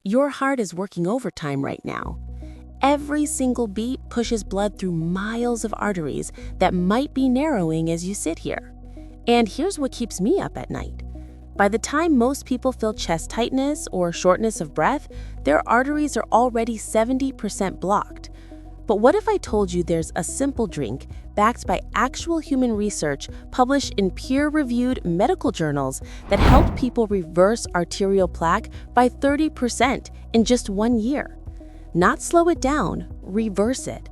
Your heart is working overtime right now. Every single beat pushes blood through miles of arteries that might be narrowing as you sit here. And here's what keeps me up at night. By the time most people feel chest tightness or shortness of breath, their arteries are already 70% blocked. But what if I told you there's a simple drink backed by actual human research published in peer-reviewed medical journals that helped people reverse arterial plaque by 30% in just 1 year? Not slow it down, reverse it.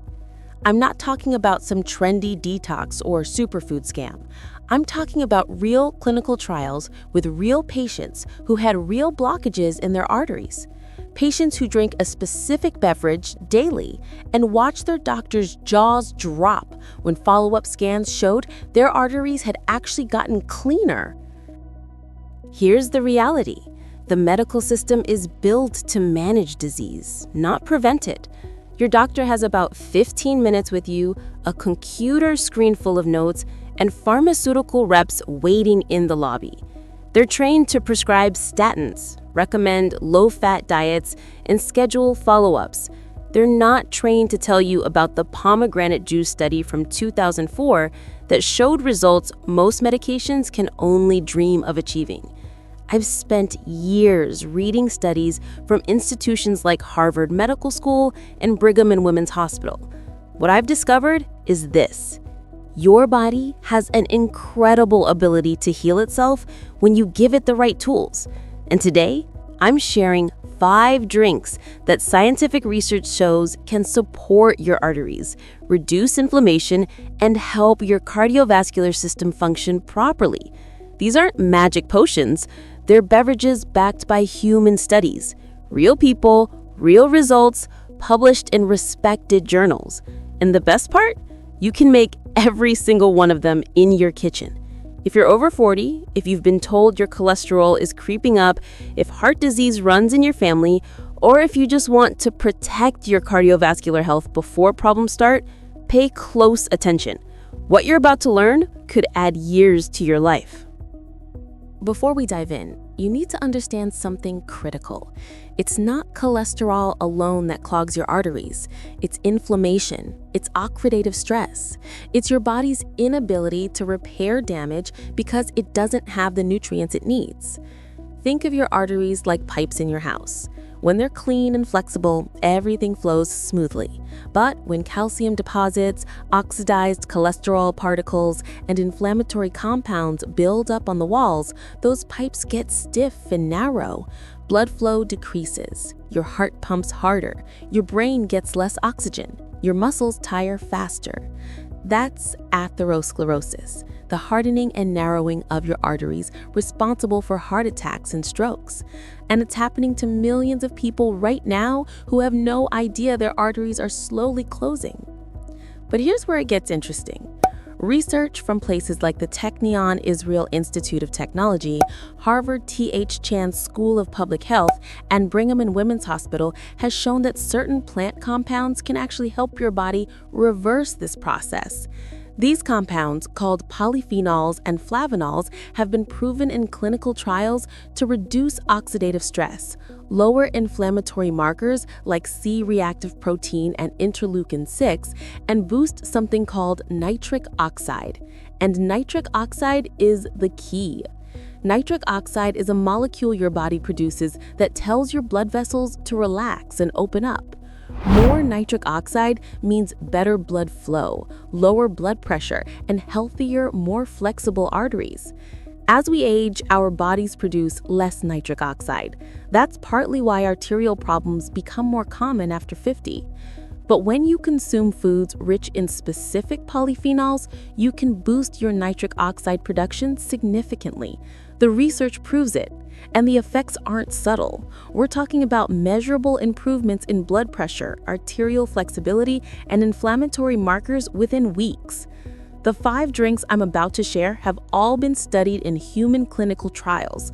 I'm not talking about some trendy detox or superfood scam. I'm talking about real clinical trials with real patients who had real blockages in their arteries. Patients who drink a specific beverage daily and watched their doctor's jaws drop when follow-up scans showed their arteries had actually gotten cleaner. Here's the reality. The medical system is built to manage disease, not prevent it. Your doctor has about 15 minutes with you, a computer screen full of notes, and pharmaceutical reps waiting in the lobby. They're trained to prescribe statins, recommend low-fat diets, and schedule follow-ups. They're not trained to tell you about the pomegranate juice study from 2004 that showed results most medications can only dream of achieving. I've spent years reading studies from institutions like Harvard Medical School and Brigham and Women's Hospital. What I've discovered is this. Your body has an incredible ability to heal itself when you give it the right tools. And today, I'm sharing 5 drinks that scientific research shows can support your arteries, reduce inflammation, and help your cardiovascular system function properly. These aren't magic potions. They're beverages backed by human studies, real people, real results, published in respected journals. And the best part? You can make every single one of them in your kitchen. If you're over 40, if you've been told your cholesterol is creeping up, if heart disease runs in your family, or if you just want to protect your cardiovascular health before problems start, pay close attention. What you're about to learn could add years to your life. Before we dive in, you need to understand something critical. It's not cholesterol alone that clogs your arteries. It's inflammation. It's oxidative stress. It's your body's inability to repair damage because it doesn't have the nutrients it needs. Think of your arteries like pipes in your house. When they're clean and flexible, everything flows smoothly. But when calcium deposits, oxidized cholesterol particles, and inflammatory compounds build up on the walls, those pipes get stiff and narrow. Blood flow decreases. Your heart pumps harder. Your brain gets less oxygen. Your muscles tire faster. That's atherosclerosis, the hardening and narrowing of your arteries responsible for heart attacks and strokes. And it's happening to millions of people right now who have no idea their arteries are slowly closing. But here's where it gets interesting. Research from places like the Technion Israel Institute of Technology, Harvard T.H. Chan School of Public Health, and Brigham and Women's Hospital has shown that certain plant compounds can actually help your body reverse this process. These compounds, called polyphenols and flavonols, have been proven in clinical trials to reduce oxidative stress, lower inflammatory markers like C-reactive protein and interleukin-6, and boost something called nitric oxide. And nitric oxide is the key. Nitric oxide is a molecule your body produces that tells your blood vessels to relax and open up. More nitric oxide means better blood flow, lower blood pressure, and healthier, more flexible arteries. As we age, our bodies produce less nitric oxide. That's partly why arterial problems become more common after 50. But when you consume foods rich in specific polyphenols, you can boost your nitric oxide production significantly. The research proves it. And the effects aren't subtle. We're talking about measurable improvements in blood pressure, arterial flexibility, and inflammatory markers within weeks. The 5 drinks I'm about to share have all been studied in human clinical trials.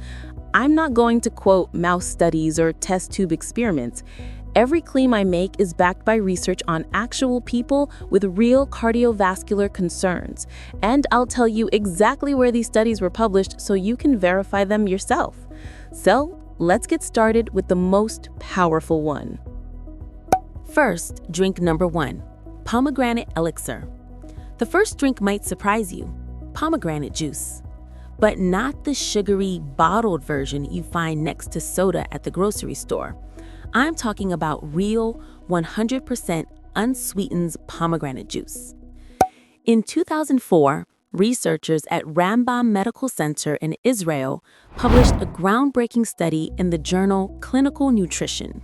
I'm not going to quote mouse studies or test tube experiments. Every claim I make is backed by research on actual people with real cardiovascular concerns. And I'll tell you exactly where these studies were published so you can verify them yourself. So, let's get started with the most powerful one. First, drink number 1, Pomegranate Elixir. The first drink might surprise you, pomegranate juice, but not the sugary, bottled version you find next to soda at the grocery store. I'm talking about real, 100% unsweetened pomegranate juice. In 2004, researchers at Rambam Medical Center in Israel published a groundbreaking study in the journal Clinical Nutrition.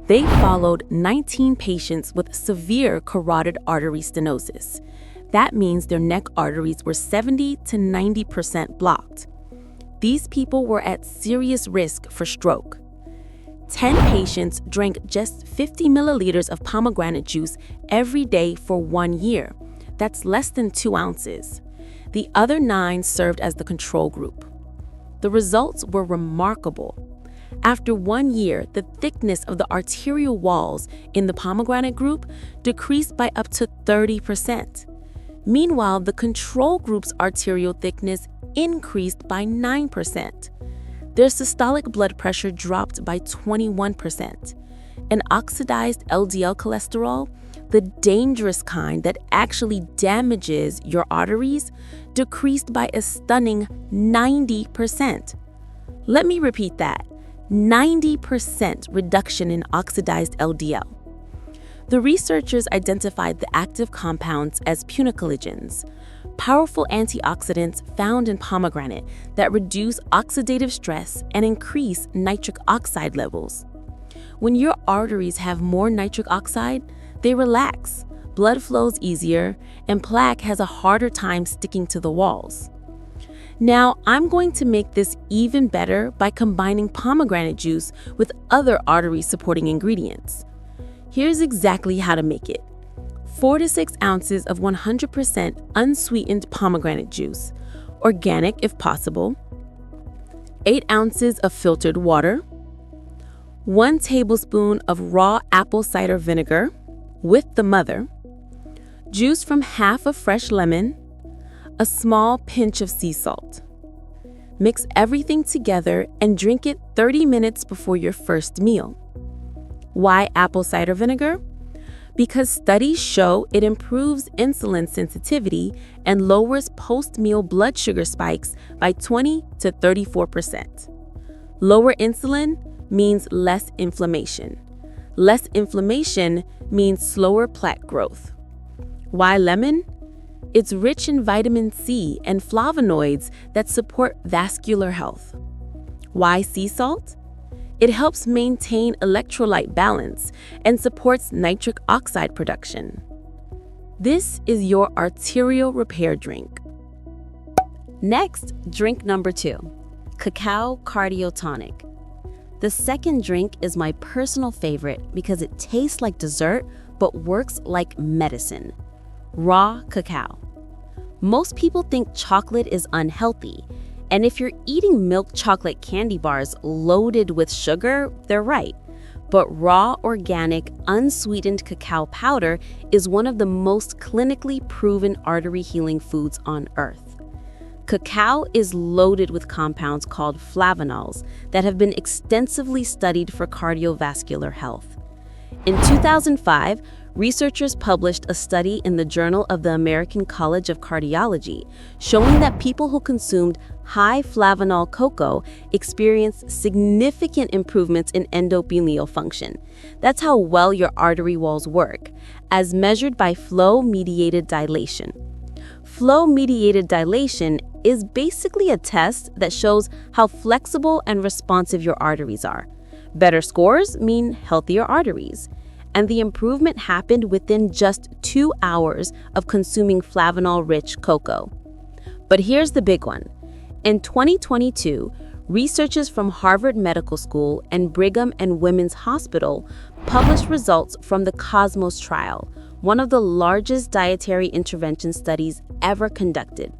They followed 19 patients with severe carotid artery stenosis. That means their neck arteries were 70 to 90% blocked. These people were at serious risk for stroke. 10 patients drank just 50 milliliters of pomegranate juice every day for 1 year. That's less than 2 ounces. The other 9 served as the control group. The results were remarkable. After 1 year, the thickness of the arterial walls in the pomegranate group decreased by up to 30%. Meanwhile, the control group's arterial thickness increased by 9%. Their systolic blood pressure dropped by 21%. And oxidized LDL cholesterol, the dangerous kind that actually damages your arteries, decreased by a stunning 90%. Let me repeat that, 90% reduction in oxidized LDL. The researchers identified the active compounds as punicalligens, powerful antioxidants found in pomegranate that reduce oxidative stress and increase nitric oxide levels. When your arteries have more nitric oxide, they relax, blood flows easier, and plaque has a harder time sticking to the walls. Now, I'm going to make this even better by combining pomegranate juice with other artery-supporting ingredients. Here's exactly how to make it. 4 to 6 ounces of 100% unsweetened pomegranate juice, organic if possible, 8 ounces of filtered water, 1 tablespoon of raw apple cider vinegar with the mother, juice from half a fresh lemon, a small pinch of sea salt. Mix everything together and drink it 30 minutes before your first meal. Why apple cider vinegar? Because studies show it improves insulin sensitivity and lowers post-meal blood sugar spikes by 20 to 34%. Lower insulin means less inflammation. Less inflammation means slower plaque growth. Why lemon? It's rich in vitamin C and flavonoids that support vascular health. Why sea salt? It helps maintain electrolyte balance and supports nitric oxide production. This is your arterial repair drink. Next, drink number 2, Cacao Cardio Tonic. The second drink is my personal favorite because it tastes like dessert but works like medicine. Raw cacao. Most people think chocolate is unhealthy, and if you're eating milk chocolate candy bars loaded with sugar, they're right. But raw, organic, unsweetened cacao powder is one of the most clinically proven artery healing foods on earth. Cacao is loaded with compounds called flavonols that have been extensively studied for cardiovascular health. In 2005, researchers published a study in the Journal of the American College of Cardiology showing that people who consumed high flavanol cocoa experienced significant improvements in endothelial function. That's how well your artery walls work, as measured by flow-mediated dilation. Flow-mediated dilation is basically a test that shows how flexible and responsive your arteries are. Better scores mean healthier arteries. And the improvement happened within just 2 hours of consuming flavanol-rich cocoa. But here's the big one. In 2022, researchers from Harvard Medical School and Brigham and Women's Hospital published results from the Cosmos trial, one of the largest dietary intervention studies ever conducted.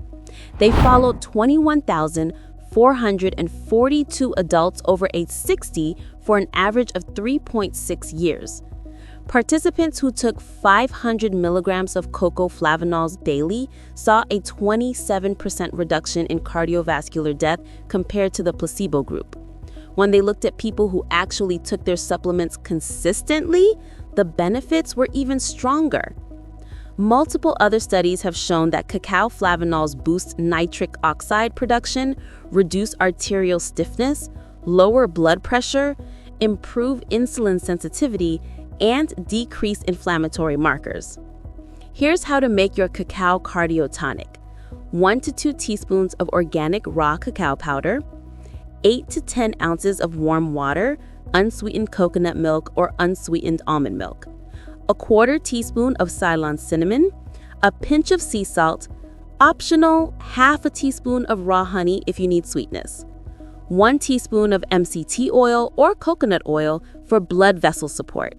They followed 21,442 adults over age 60 for an average of 3.6 years. Participants who took 500 milligrams of cocoa flavanols daily saw a 27% reduction in cardiovascular death compared to the placebo group. When they looked at people who actually took their supplements consistently, the benefits were even stronger. Multiple other studies have shown that cacao flavanols boost nitric oxide production, reduce arterial stiffness, lower blood pressure, improve insulin sensitivity, and decrease inflammatory markers. Here's how to make your cacao cardio tonic. 1 to 2 teaspoons of organic raw cacao powder, 8 to 10 ounces of warm water, unsweetened coconut milk or unsweetened almond milk, a 1/4 teaspoon of Ceylon cinnamon, a pinch of sea salt, optional 1/2 teaspoon of raw honey if you need sweetness, 1 teaspoon of MCT oil or coconut oil for blood vessel support.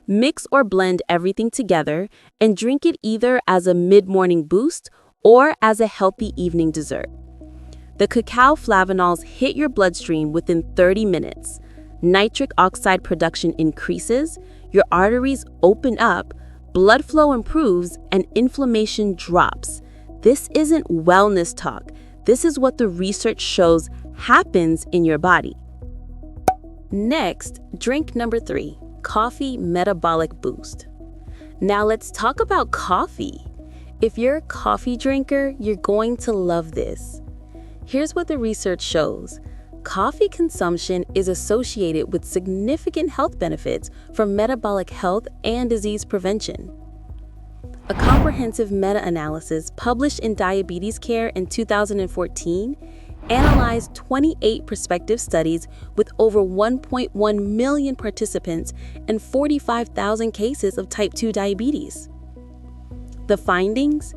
Mix or blend everything together and drink it either as a mid-morning boost or as a healthy evening dessert. The cacao flavanols hit your bloodstream within 30 minutes. Nitric oxide production increases, your arteries open up, blood flow improves, and inflammation drops. This isn't wellness talk. This is what the research shows happens in your body. Next, drink number 3, coffee metabolic boost. Now let's talk about coffee. If you're a coffee drinker, you're going to love this. Here's what the research shows. Coffee consumption is associated with significant health benefits for metabolic health and disease prevention. A comprehensive meta-analysis published in Diabetes Care in 2014 analyzed 28 prospective studies with over 1.1 million participants and 45,000 cases of type 2 diabetes. The findings?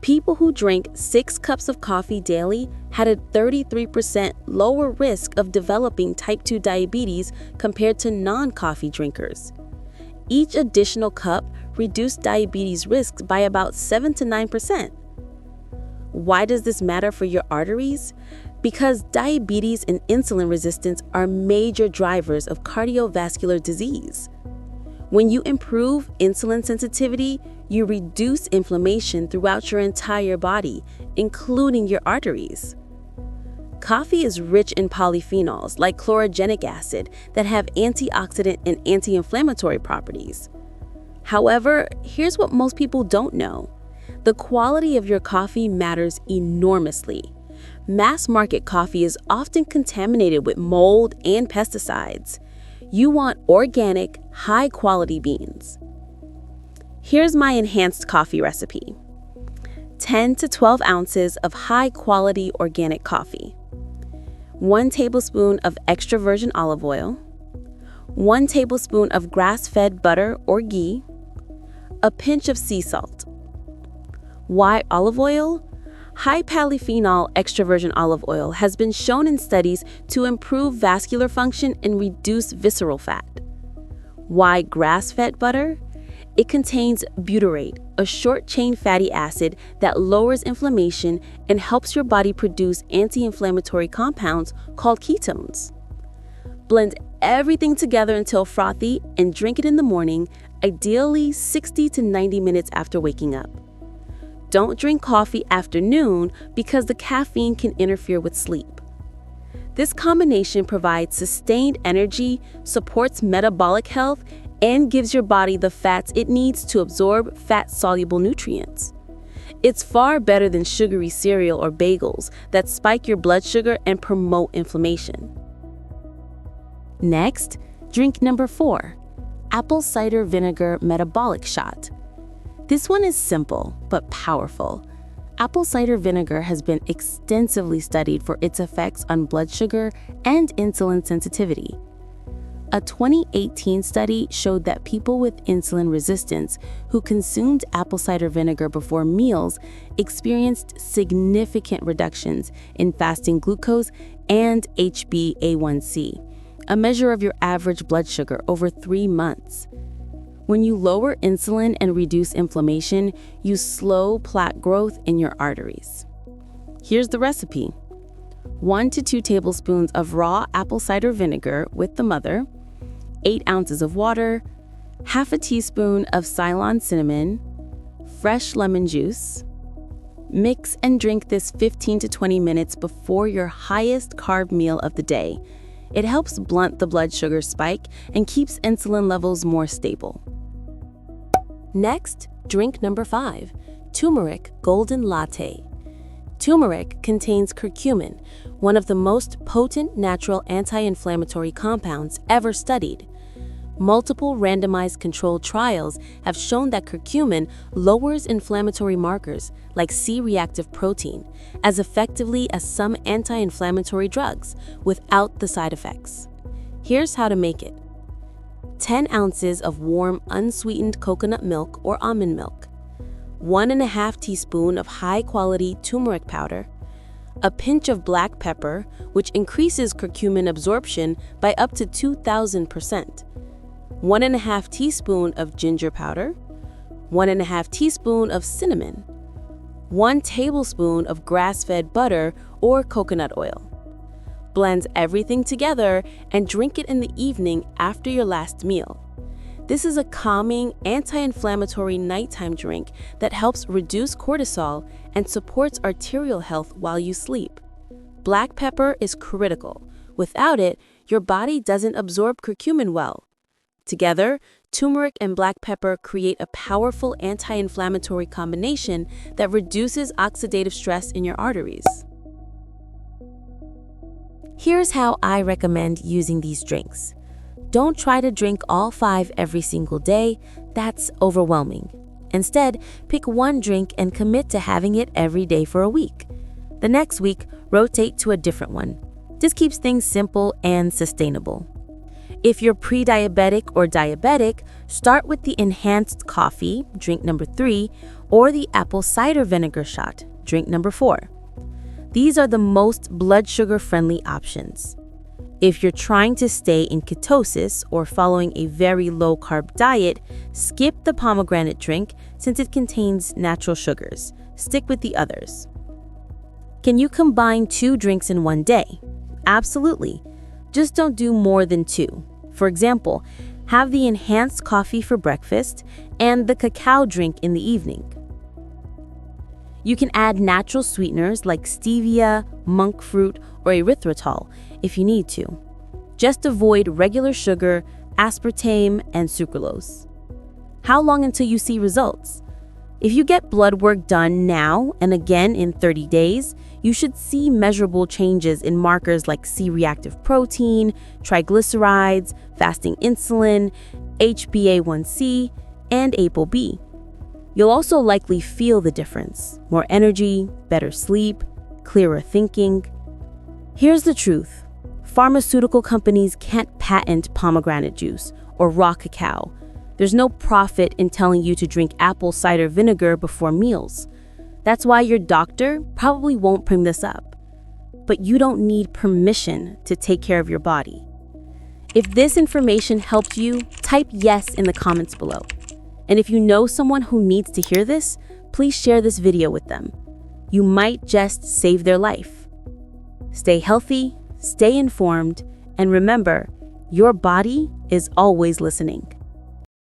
People who drank 6 cups of coffee daily had a 33% lower risk of developing type 2 diabetes compared to non-coffee drinkers. Each additional cup reduced diabetes risks by about 7 to 9%. Why does this matter for your arteries? Because diabetes and insulin resistance are major drivers of cardiovascular disease. When you improve insulin sensitivity, you reduce inflammation throughout your entire body, including your arteries. Coffee is rich in polyphenols like chlorogenic acid that have antioxidant and anti-inflammatory properties. However, here's what most people don't know. The quality of your coffee matters enormously. Mass market coffee is often contaminated with mold and pesticides. You want organic, high-quality beans. Here's my enhanced coffee recipe. 10 to 12 ounces of high-quality organic coffee, 1 tablespoon of extra virgin olive oil, 1 tablespoon of grass-fed butter or ghee, a pinch of sea salt. Why olive oil? High polyphenol extra virgin olive oil has been shown in studies to improve vascular function and reduce visceral fat. Why grass-fed butter? It contains butyrate, a short-chain fatty acid that lowers inflammation and helps your body produce anti-inflammatory compounds called ketones. Blend everything together until frothy and drink it in the morning, ideally 60 to 90 minutes after waking up. Don't drink coffee after noon because the caffeine can interfere with sleep. This combination provides sustained energy, supports metabolic health, and gives your body the fats it needs to absorb fat-soluble nutrients. It's far better than sugary cereal or bagels that spike your blood sugar and promote inflammation. Next, drink number 4, apple cider vinegar metabolic shot. This one is simple but powerful. Apple cider vinegar has been extensively studied for its effects on blood sugar and insulin sensitivity. A 2018 study showed that people with insulin resistance who consumed apple cider vinegar before meals experienced significant reductions in fasting glucose and HbA1c, a measure of your average blood sugar over 3 months. When you lower insulin and reduce inflammation, you slow plaque growth in your arteries. Here's the recipe. 1 to 2 tablespoons of raw apple cider vinegar with the mother, 8 ounces of water, 1/2 teaspoon of Ceylon cinnamon, fresh lemon juice. Mix and drink this 15 to 20 minutes before your highest carb meal of the day. It helps blunt the blood sugar spike and keeps insulin levels more stable. Next, drink number 5, Turmeric Golden Latte. Turmeric contains curcumin, one of the most potent natural anti-inflammatory compounds ever studied. Multiple randomized controlled trials have shown that curcumin lowers inflammatory markers like C-reactive protein as effectively as some anti-inflammatory drugs without the side effects. Here's how to make it. 10 ounces of warm unsweetened coconut milk or almond milk, 1.5 teaspoons of high-quality turmeric powder, a pinch of black pepper, which increases curcumin absorption by up to 2,000%, 1.5 teaspoons of ginger powder, 1.5 teaspoons of cinnamon, 1 tablespoon of grass-fed butter or coconut oil. Blend everything together and drink it in the evening after your last meal. This is a calming, anti-inflammatory nighttime drink that helps reduce cortisol and supports arterial health while you sleep. Black pepper is critical. Without it, your body doesn't absorb curcumin well. Together, turmeric and black pepper create a powerful anti-inflammatory combination that reduces oxidative stress in your arteries. Here's how I recommend using these drinks. Don't try to drink all 5 every single day. That's overwhelming. Instead, pick one drink and commit to having it every day for a week. The next week, rotate to a different one. This keeps things simple and sustainable. If you're pre-diabetic or diabetic, start with the enhanced coffee, drink number 3, or the apple cider vinegar shot, drink number 4. These are the most blood sugar-friendly options. If you're trying to stay in ketosis or following a very low-carb diet, skip the pomegranate drink since it contains natural sugars. Stick with the others. Can you combine 2 drinks in one day? Absolutely. Just don't do more than 2. For example, have the enhanced coffee for breakfast and the cacao drink in the evening. You can add natural sweeteners like stevia, monk fruit, or erythritol if you need to. Just avoid regular sugar, aspartame, and sucralose. How long until you see results? If you get blood work done now and again in 30 days, you should see measurable changes in markers like C-reactive protein, triglycerides, fasting insulin, HbA1c, and ApoB. You'll also likely feel the difference: more energy, better sleep, clearer thinking. Here's the truth. Pharmaceutical companies can't patent pomegranate juice or raw cacao. There's no profit in telling you to drink apple cider vinegar before meals. That's why your doctor probably won't bring this up. But you don't need permission to take care of your body. If this information helped you, type yes in the comments below. And if you know someone who needs to hear this, please share this video with them. You might just save their life. Stay healthy, stay informed, and remember, your body is always listening.